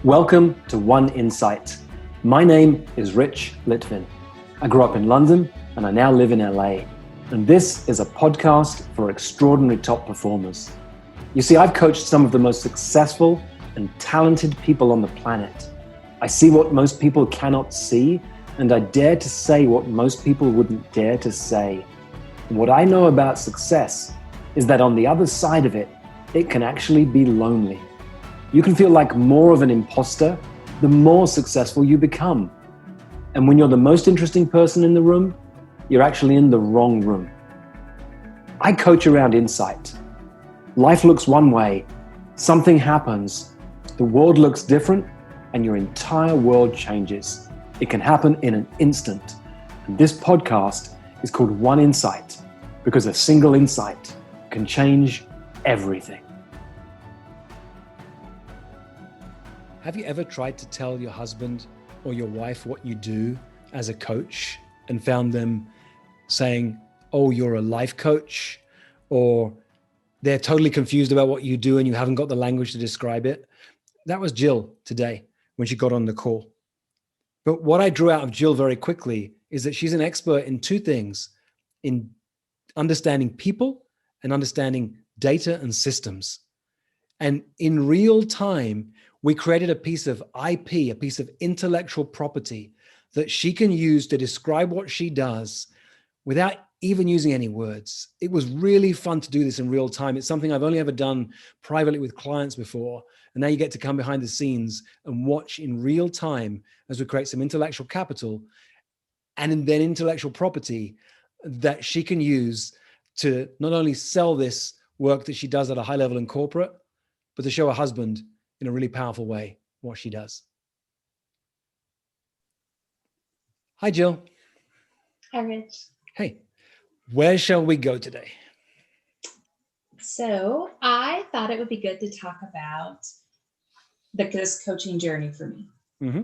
Welcome to One Insight. My name is Rich Litvin. I grew up in London and I now live in LA. And this is a podcast for extraordinary top performers. You see, I've coached some of the most successful and talented people on the planet. I see what most people cannot see, and I dare to say what most people wouldn't dare to say. And what I know about success is that on the other side of it, it can actually be lonely. You can feel like more of an imposter the more successful you become. And when you're the most interesting person in the room, you're actually in the wrong room. I coach around insight. Life looks one way, something happens, the world looks different, and your entire world changes. It can happen in an instant. And this podcast is called One Insight because a single insight can change everything. Have you ever tried to tell your husband or your wife what you do as a coach and found them saying, "Oh, you're a life coach," or they're totally confused about what you do and you haven't got the language to describe it? That was Jill today when she got on the call. But what I drew out of Jill very quickly is that she's an expert in two things: in understanding people and understanding data and systems. And in real time, we created a piece of IP, a piece of intellectual property that she can use to describe what she does without even using any words. It was really fun to do this in real time. It's something I've only ever done privately with clients before. And now you get to come behind the scenes and watch in real time as we create some intellectual capital and then intellectual property that she can use to not only sell this work that she does at a high level in corporate, but to show her husband in a really powerful way what she does. Hi, Jill. Hi, Rich. Hey, where shall we go today? So I thought it would be good to talk about this coaching journey for me,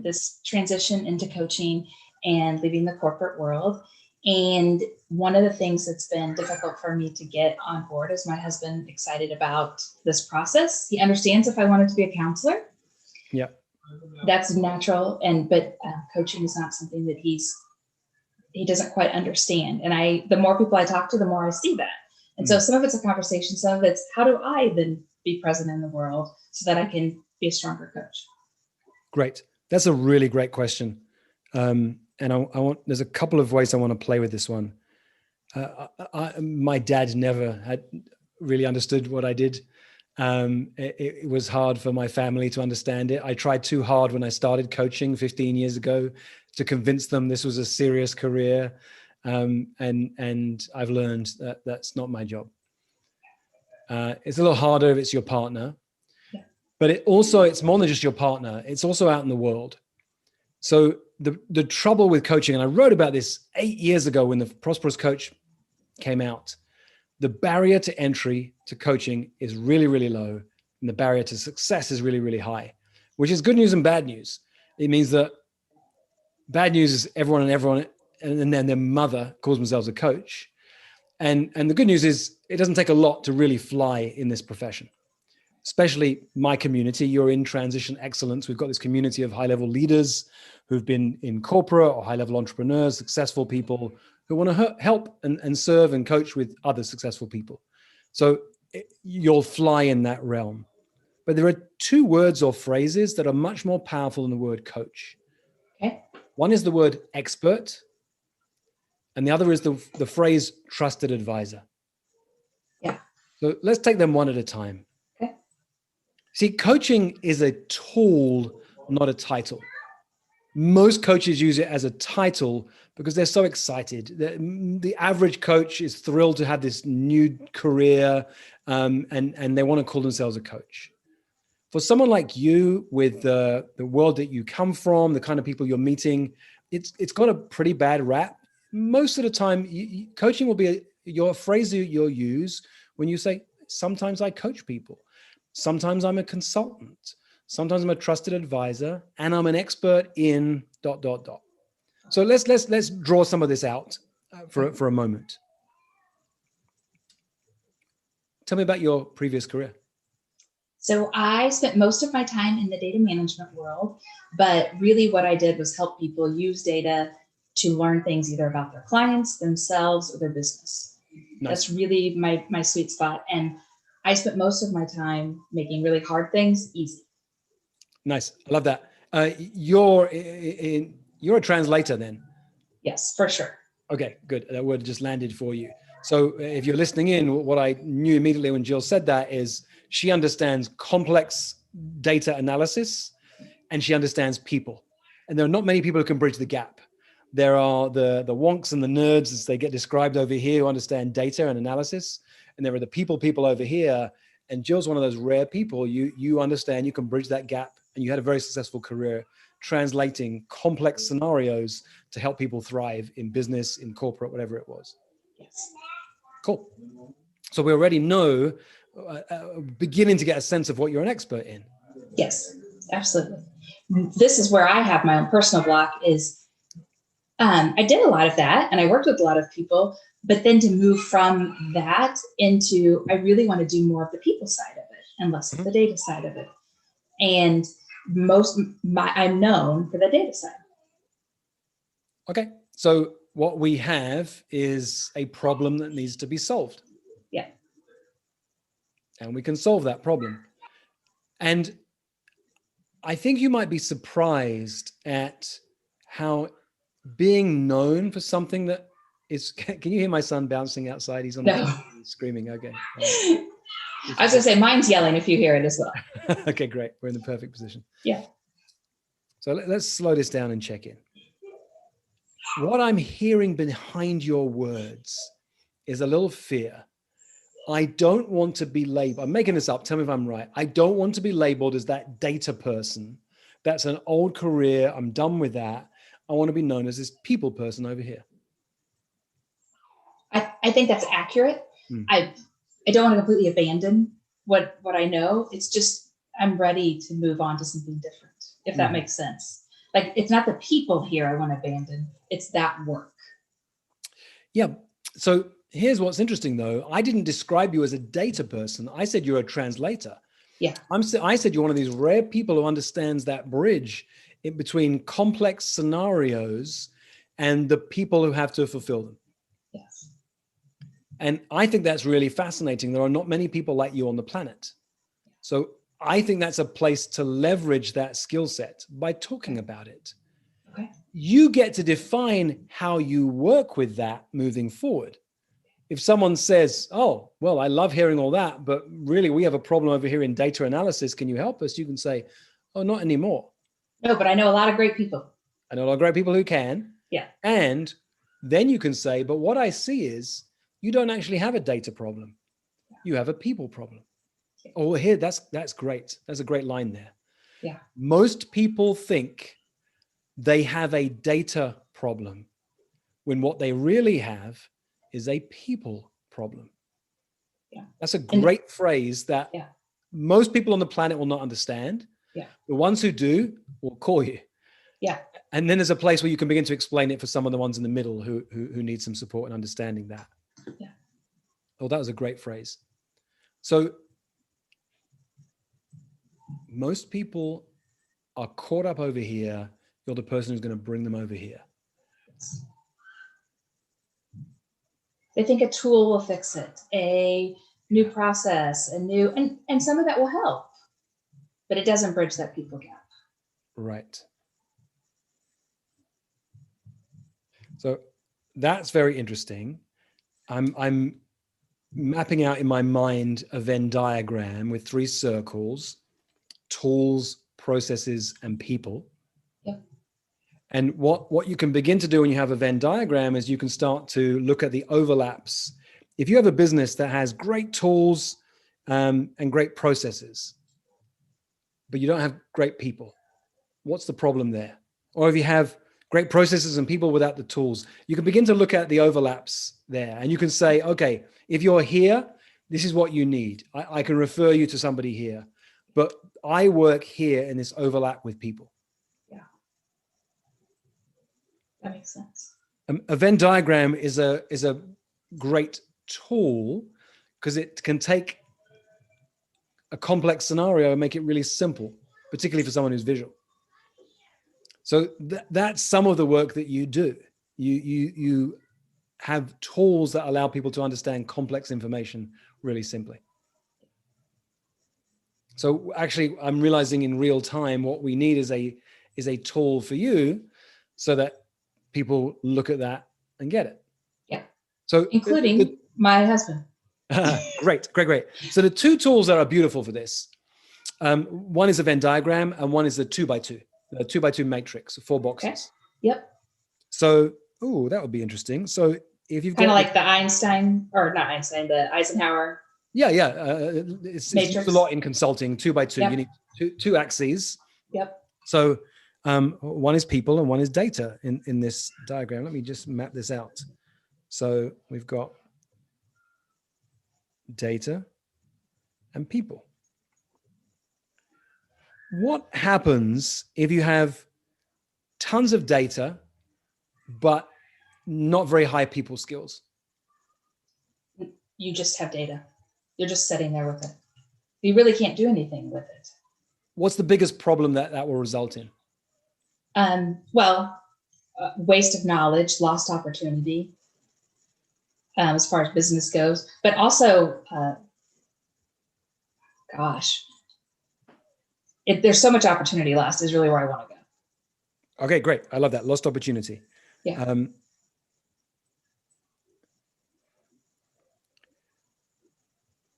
this transition into coaching and leaving the corporate world. And one of the things that's been difficult for me to get on board is my husband excited about this process. He understands if I wanted to be a counselor. Yeah, that's natural. But coaching is not something that he doesn't quite understand. And the more people I talk to, the more I see that. And so some of it's a conversation, some of it's how do I then be present in the world so that I can be a stronger coach? Great. That's a really great question. And there's a couple of ways I want to play with this one. My dad never had really understood what I did. It was hard for my family to understand it. I tried too hard when I started coaching 15 years ago to convince them this was a serious career. And I've learned that that's not my job. It's a little harder if it's your partner, but it's more than just your partner. It's also out in the world. So the trouble with coaching, and I wrote about this 8 years ago when the Prosperous Coach came out, the barrier to entry to coaching is really, really low. And the barrier to success is really, really high, which is good news and bad news. It means that bad news is everyone and then their mother calls themselves a coach. And the good news is it doesn't take a lot to really fly in this profession. Especially my community, you're in transition excellence. We've got this community of high-level leaders who've been in corporate or high-level entrepreneurs, successful people who want to help and serve and coach with other successful people. So you'll fly in that realm. But there are two words or phrases that are much more powerful than the word coach. Okay. One is the word expert, and the other is the phrase trusted advisor. Yeah. So let's take them one at a time. See, coaching is a tool, not a title. Most coaches use it as a title because they're so excited. The average coach is thrilled to have this new career, and they want to call themselves a coach. For someone like you, with the world that you come from, the kind of people you're meeting, it's got a pretty bad rap. Most of the time, coaching will be your phrase that you'll use when you say, "Sometimes I coach people. Sometimes I'm a consultant. Sometimes I'm a trusted advisor, and I'm an expert in ... So let's draw some of this out for a moment. Tell me about your previous career. So I spent most of my time in the data management world, but really what I did was help people use data to learn things either about their clients, themselves, or their business. Nice. That's really my sweet spot. And I spent most of my time making really hard things easy. Nice. I love that. You're a translator then? Yes, for sure. Okay, good. That word just landed for you. So if you're listening in, what I knew immediately when Jill said that is she understands complex data analysis and she understands people. And there are not many people who can bridge the gap. There are the wonks and the nerds, as they get described over here, who understand data and analysis. And there are the people over here. And Jill's one of those rare people. You understand, you can bridge that gap. And you had a very successful career translating complex scenarios to help people thrive in business, in corporate, whatever it was. Yes. Cool. So we already know, beginning to get a sense of what you're an expert in. Yes, absolutely. This is where I have my own personal block is I did a lot of that and I worked with a lot of people, but then to move from that into, I really want to do more of the people side of it and less of the data side of it. And I'm known for the data side. Okay. So what we have is a problem that needs to be solved. Yeah. And we can solve that problem. And I think you might be surprised at how being known for something that is, can you hear my son bouncing outside? He's on the screaming. Okay. I was going to say, mine's yelling if you hear it as well. Okay, great. We're in the perfect position. Yeah. So let's slow this down and check in. What I'm hearing behind your words is a little fear. I don't want to be labeled. I'm making this up. Tell me if I'm right. I don't want to be labeled as that data person. That's an old career. I'm done with that. I want to be known as this people person over here. I think that's accurate. I don't want to completely abandon what I know. It's just, I'm ready to move on to something different, if that makes sense. Like, it's not the people here I want to abandon. It's that work. Yeah. So here's what's interesting though. I didn't describe you as a data person. I said you're a translator. Yeah. I said you're one of these rare people who understands that bridge in between complex scenarios and the people who have to fulfill them. Yes. And I think that's really fascinating. There are not many people like you on the planet. So I think that's a place to leverage that skill set by talking about it. Okay. You get to define how you work with that moving forward. If someone says, oh, well, I love hearing all that, but really we have a problem over here in data analysis. Can you help us? You can say, oh, not anymore. No, but I know a lot of great people. I know a lot of great people who can. Yeah. And then you can say, but what I see is you don't actually have a data problem. You have a people problem. Yeah. Oh, here, that's great. That's a great line there. Yeah. Most people think they have a data problem when what they really have is a people problem. Yeah. That's a great phrase that most people on the planet will not understand. Yeah. The ones who do will call you. Yeah. And then there's a place where you can begin to explain it for some of the ones in the middle who need some support in understanding that. Yeah. Oh, that was a great phrase. So most people are caught up over here. You're the person who's going to bring them over here. Yes. They think a tool will fix it, a new process, and some of that will help, but it doesn't bridge that people gap. Right. So that's very interesting. I'm mapping out in my mind a Venn diagram with 3 circles: tools, processes, and people. Yeah. And what you can begin to do when you have a Venn diagram is you can start to look at the overlaps. If you have a business that has great tools and great processes, but you don't have great people, what's the problem there? Or if you have great processes and people without the tools, you can begin to look at the overlaps there. And you can say, okay, if you're here, this is what you need. I can refer you to somebody here, but I work here in this overlap with people. Yeah. That makes sense. A Venn diagram is a great tool because it can take a complex scenario and make it really simple, particularly for someone who's visual. So that's some of the work that you do. You have tools that allow people to understand complex information really simply. So actually, I'm realizing in real time what we need is a tool for you, so that people look at that and get it. Yeah. So including my husband. Great. So the two tools that are beautiful for this, one is a Venn diagram and one is the 2x2, the 2x2 matrix, 4 boxes. Okay. Yep. So, that would be interesting. So if you've kind got of like the Einstein, or not Einstein, the Eisenhower. Yeah. It's used a lot in consulting. 2x2. Yep. You need two axes. Yep. So one is people and one is data in this diagram. Let me just map this out. So we've got data and people. What happens if you have tons of data, but not very high people skills? You just have data. You're just sitting there with it. You really can't do anything with it. What's the biggest problem that will result in? Waste of knowledge, lost opportunity, as far as business goes, but also, there's so much opportunity lost is really where I want to go. Okay, great. I love that. Lost opportunity. Yeah.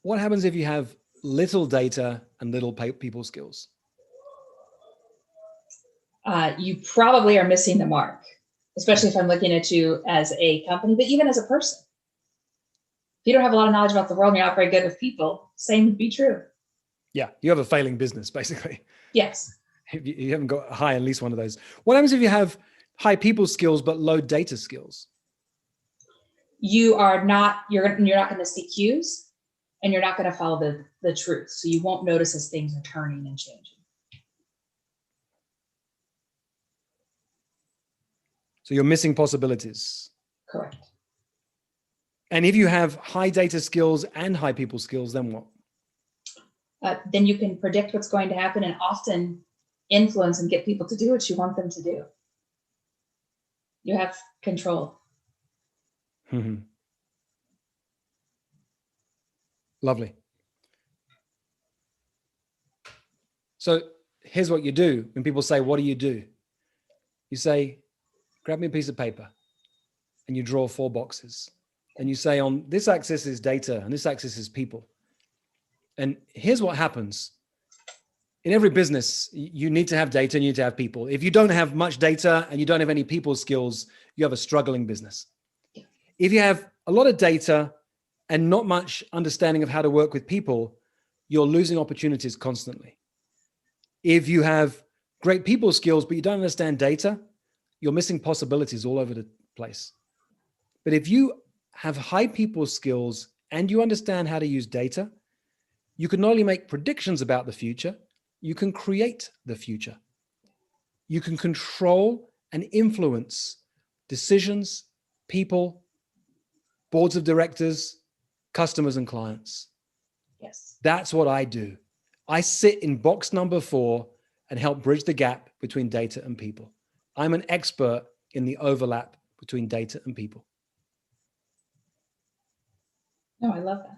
What happens if you have little data and little people skills? You probably are missing the mark, especially if I'm looking at you as a company, but even as a person. If you don't have a lot of knowledge about the world and you're not very good with people, same would be true. Yeah, you have a failing business, basically. Yes. If you haven't got high, at least one of those. What happens if you have high people skills but low data skills? You're not going to see cues, and you're not going to follow the truth. So you won't notice as things are turning and changing. So you're missing possibilities. Correct. And if you have high data skills and high people skills, then what? Then you can predict what's going to happen and often influence and get people to do what you want them to do. You have control. Mm-hmm. Lovely. So here's what you do. When people say, what do? You say, grab me a piece of paper and you draw 4 boxes. And you say, on this axis is data and this axis is people. And here's what happens. In every business, you need to have data and you need to have people. If you don't have much data and you don't have any people skills, you have a struggling business. If you have a lot of data and not much understanding of how to work with people, you're losing opportunities constantly. If you have great people skills, but you don't understand data, you're missing possibilities all over the place. But if you have high people skills and you understand how to use data, you can not only make predictions about the future, you can create the future. You can control and influence decisions, people, boards of directors, customers, and clients. Yes. That's what I do. I sit in box number 4 and help bridge the gap between data and people. I'm an expert in the overlap between data and people. No, I love that.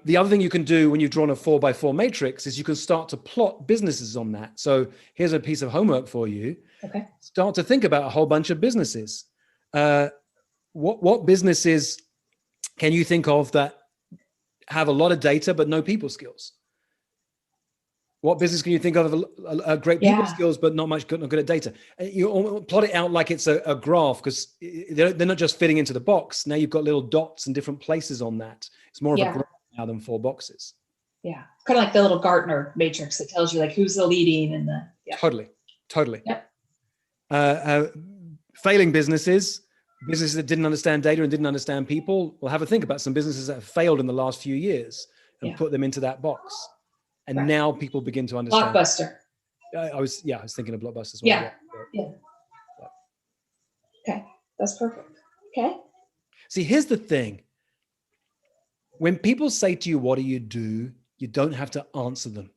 The other thing you can do when you've drawn a 4x4 matrix is you can start to plot businesses on that. So here's a piece of homework for you. Okay. Start to think about a whole bunch of businesses. What businesses can you think of that have a lot of data but no people skills? What business can you think of a great people skills but not good at data? And you plot it out like it's a graph, because they're not just fitting into the box. Now you've got little dots in different places on that. It's more of a graph now than 4 boxes. Yeah, kind of like the little Gartner matrix that tells you like who's the leading and the Totally. Yep. Failing businesses that didn't understand data and didn't understand people. We'll have a think about some businesses that have failed in the last few years and put them into that box. And now people begin to understand. Blockbuster. I was thinking of Blockbuster as well. Yeah. Okay, that's perfect. Okay. See, here's the thing. When people say to you, what do you do? You don't have to answer them.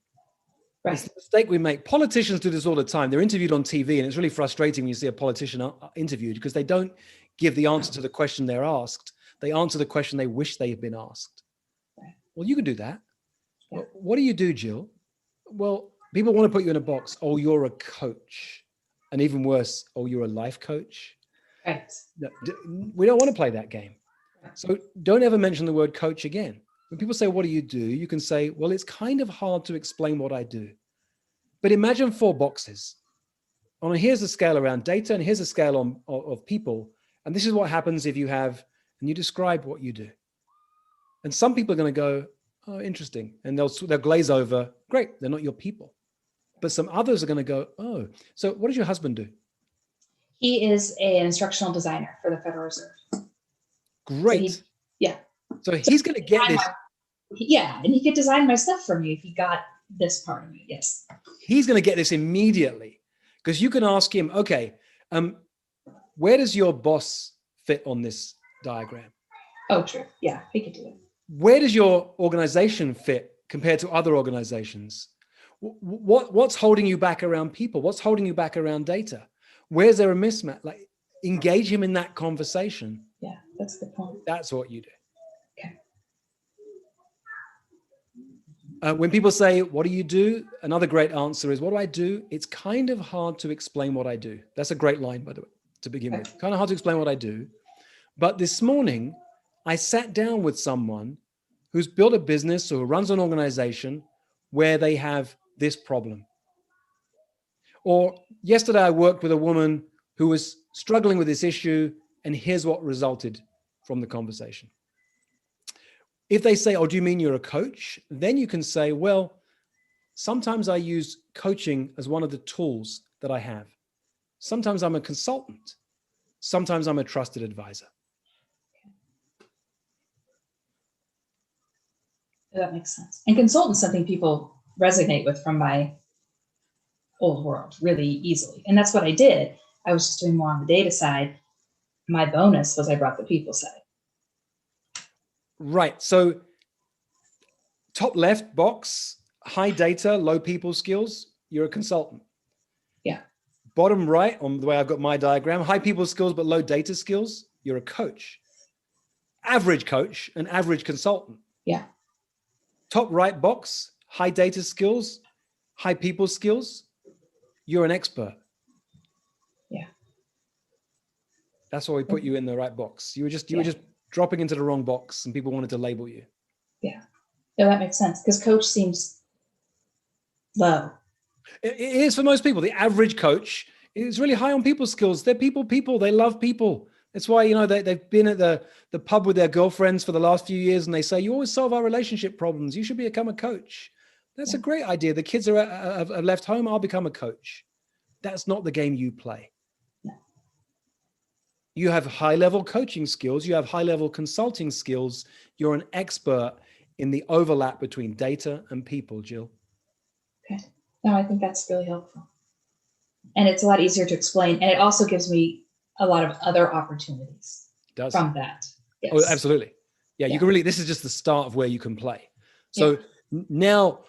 Right. It's the mistake we make. Politicians do this all the time. They're interviewed on TV, and it's really frustrating when you see a politician interviewed because they don't give the answer to the question they're asked. They answer the question they wish they had been asked. Right. Well, you can do that. Yeah. What do you do, Jill? Well, people want to put you in a box. Oh, you're a coach. And even worse, oh, you're a life coach. Right. No, we don't want to play that game. So don't ever mention the word coach again. When people say, what do? You can say, well, it's kind of hard to explain what I do. But imagine 4 boxes. Here's a scale around data, and here's a scale of people. And this is what happens if you have, and you describe what you do. And some people are going to go, oh, interesting. And they'll glaze over, great, they're not your people. But some others are going to go, oh, so what does your husband do? He is an instructional designer for the Federal Reserve. Great. So he's going to get this. And he could design my stuff for me if he got this part of me. Yes. He's going to get this immediately because you can ask him, okay, where does your boss fit on this diagram? Oh, true. Yeah, he could do it. Where does your organization fit compared to other organizations? What's holding you back around people? What's holding you back around data? Where's there a mismatch? Like, engage him in that conversation. Yeah, that's a good point. That's what you do. Okay. When people say, what do you do? Another great answer is, what do I do? It's kind of hard to explain what I do. That's a great line, by the way, to begin with. Kind of hard to explain what I do. But this morning, I sat down with someone who's built a business or who runs an organization where they have this problem. Or yesterday, I worked with a woman who was struggling with this issue, and here's what resulted from the conversation. If they say, oh, do you mean you're a coach? Then you can say, well, sometimes I use coaching as one of the tools that I have. Sometimes I'm a consultant. Sometimes I'm a trusted advisor. That makes sense. And consultant's something people resonate with from my old world really easily. And that's what I did. I was just doing more on the data side. My bonus was I brought the people side. Right. So top left box, high data, low people skills, you're a consultant. Yeah. Bottom right, on the way I've got my diagram, high people skills, but low data skills, you're a coach. Average coach, an average consultant. Yeah. Top right box, high data skills, high people skills, you're an expert. Yeah. That's why we put you in the right box. You were just dropping into the wrong box and people wanted to label you. Yeah. Yeah, that makes sense because coach seems low. It is for most people. The average coach is really high on people skills. They're people. They love people. That's why, they've been at the pub with their girlfriends for the last few years and they say, you always solve our relationship problems. You should become a coach. That's a great idea. The kids have left home. I'll become a coach. That's not the game you play. No. You have high-level coaching skills. You have high-level consulting skills. You're an expert in the overlap between data and people, Jill. Okay. No, I think that's really helpful. And it's a lot easier to explain. And it also gives me a lot of other opportunities from that. Yes. Oh, absolutely. Yeah, you can really, this is just the start of where you can play. So now,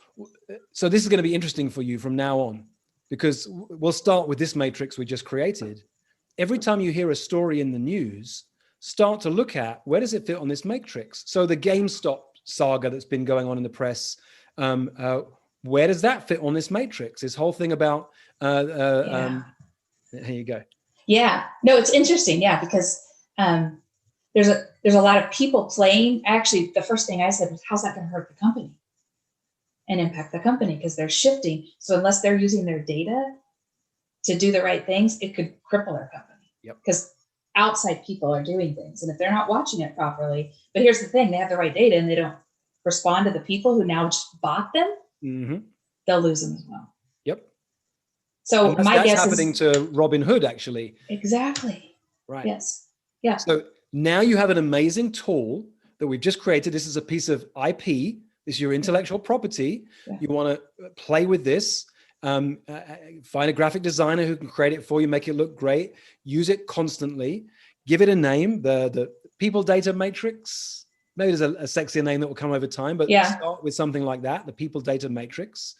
so this is going to be interesting for you from now on, because we'll start with this matrix we just created. Every time you hear a story in the news, start to look at where does it fit on this matrix? So the GameStop saga that's been going on in the press, where does that fit on this matrix? This whole thing about, here you go. Yeah, no, it's interesting. Yeah, because there's a lot of people playing. Actually, the first thing I said was, how's that going to hurt the company and impact the company? Because they're shifting. So unless they're using their data to do the right things, it could cripple their company. Yep. Because outside people are doing things. And if they're not watching it properly, but here's the thing, they have the right data and they don't respond to the people who now just bought them, they'll lose them as well. Yep. So my guess is happening to Robin Hood, actually. Exactly. Right. Yes. Yeah. So now you have an amazing tool that we've just created. This is a piece of IP. This is your intellectual property. Yeah. You want to play with this. Find a graphic designer who can create it for you, make it look great. Use it constantly. Give it a name. The people data matrix. maybe there's a sexier name that will come over time, but start with something like that, the People Data Matrix.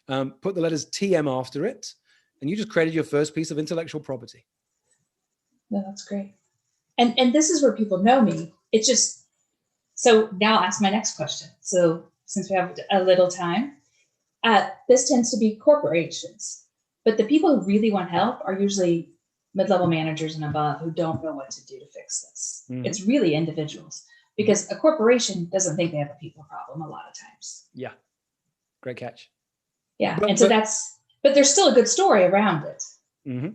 Put the letters TM after it, and you just created your first piece of intellectual property. No, that's great. And this is where people know me. It's just, so now I'll ask my next question. So since we have a little time, this tends to be corporations, but the people who really want help are usually mid-level managers and above who don't know what to do to fix this. Mm-hmm. It's really individuals, because a corporation doesn't think they have a people problem a lot of times. Yeah. Great catch. Yeah. But there's still a good story around it. Mm-hmm.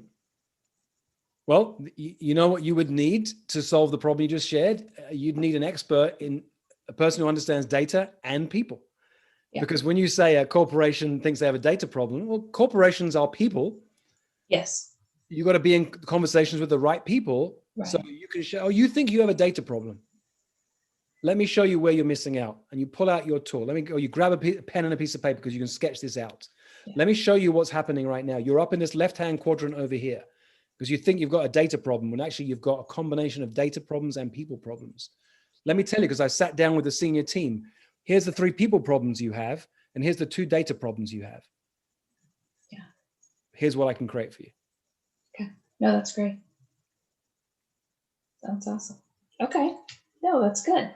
Well, you know what you would need to solve the problem you just shared? You'd need an expert in a person who understands data and people. Yeah. Because when you say a corporation thinks they have a data problem, well, corporations are people. Yes. You got to be in conversations with the right people. Right. So you can show, you think you have a data problem. Let me show you where you're missing out. And you pull out your tool. You grab a pen and a piece of paper because you can sketch this out. Yeah. Let me show you what's happening right now. You're up in this left-hand quadrant over here because you think you've got a data problem when actually you've got a combination of data problems and people problems. Let me tell you, because I sat down with the senior team, here's the 3 people problems you have, and here's the 2 data problems you have. Yeah. Here's what I can create for you. Okay. No, that's great. That's awesome. Okay. No, that's good.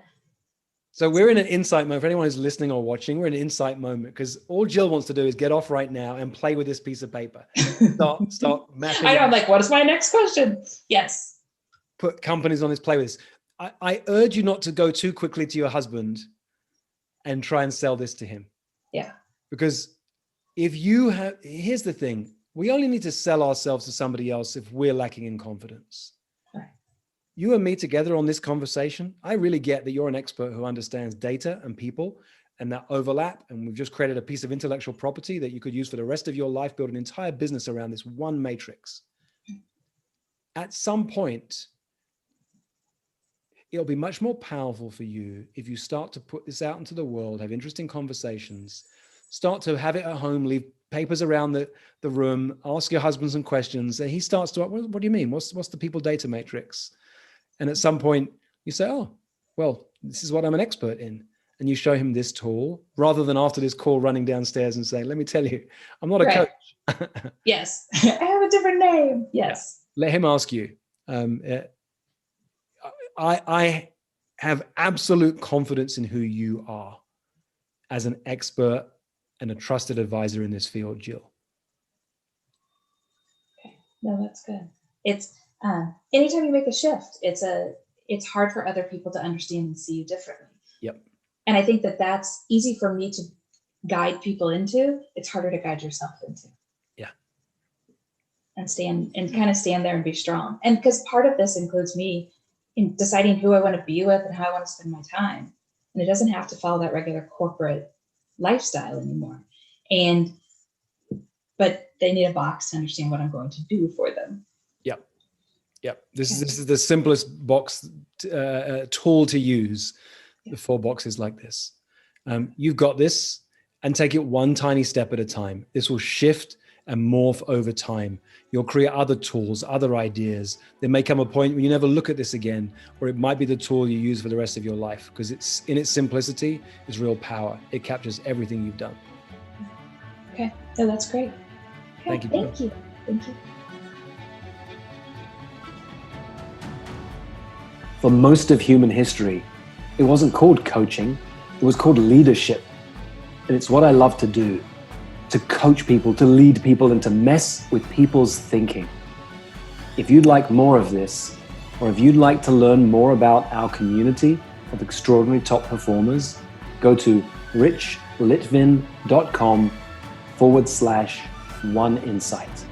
So we're in an insight moment. For anyone who's listening or watching, we're in an insight moment because all Jill wants to do is get off right now and play with this piece of paper. Start mapping. I know. I'm like, what is my next question? Yes. Put companies on this, play with this. I urge you not to go too quickly to your husband and try and sell this to him. Yeah. Because here's the thing. We only need to sell ourselves to somebody else if we're lacking in confidence. Right. You and me together on this conversation, I really get that you're an expert who understands data and people and that overlap. And we've just created a piece of intellectual property that you could use for the rest of your life, build an entire business around this one matrix. At some point, it'll be much more powerful for you if you start to put this out into the world, have interesting conversations, start to have it at home, leave papers around the room, ask your husband some questions. And he starts to, what do you mean? What's the people data matrix? And at some point you say, oh, well, this is what I'm an expert in. And you show him this tool rather than after this call running downstairs and saying, let me tell you, I'm not a coach. Yes. I have a different name. Yes. Let him ask you. I have absolute confidence in who you are as an expert and a trusted advisor in this field, Jill. Okay. No, that's good. It's anytime you make a shift, it's hard for other people to understand and see you differently. Yep. And I think that's easy for me to guide people into. It's harder to guide yourself into. Yeah. And kind of stand there and be strong. And because part of this includes me in deciding who I want to be with and how I want to spend my time. And it doesn't have to follow that regular corporate lifestyle anymore. But they need a box to understand what I'm going to do for them. Yep. This is the simplest box tool to use. The 4 boxes like this. You've got this, and take it one tiny step at a time. This will shift and morph over time. You'll create other tools, other ideas. There may come a point when you never look at this again, or it might be the tool you use for the rest of your life because it's in its simplicity is real power. It captures everything you've done. Okay, so that's great. Okay, thank you. Thank you. Thank you. For most of human history, it wasn't called coaching, it was called leadership. And it's what I love to do, to coach people, to lead people, and to mess with people's thinking. If you'd like more of this, or if you'd like to learn more about our community of extraordinary top performers, go to richlitvin.com/oneinsight.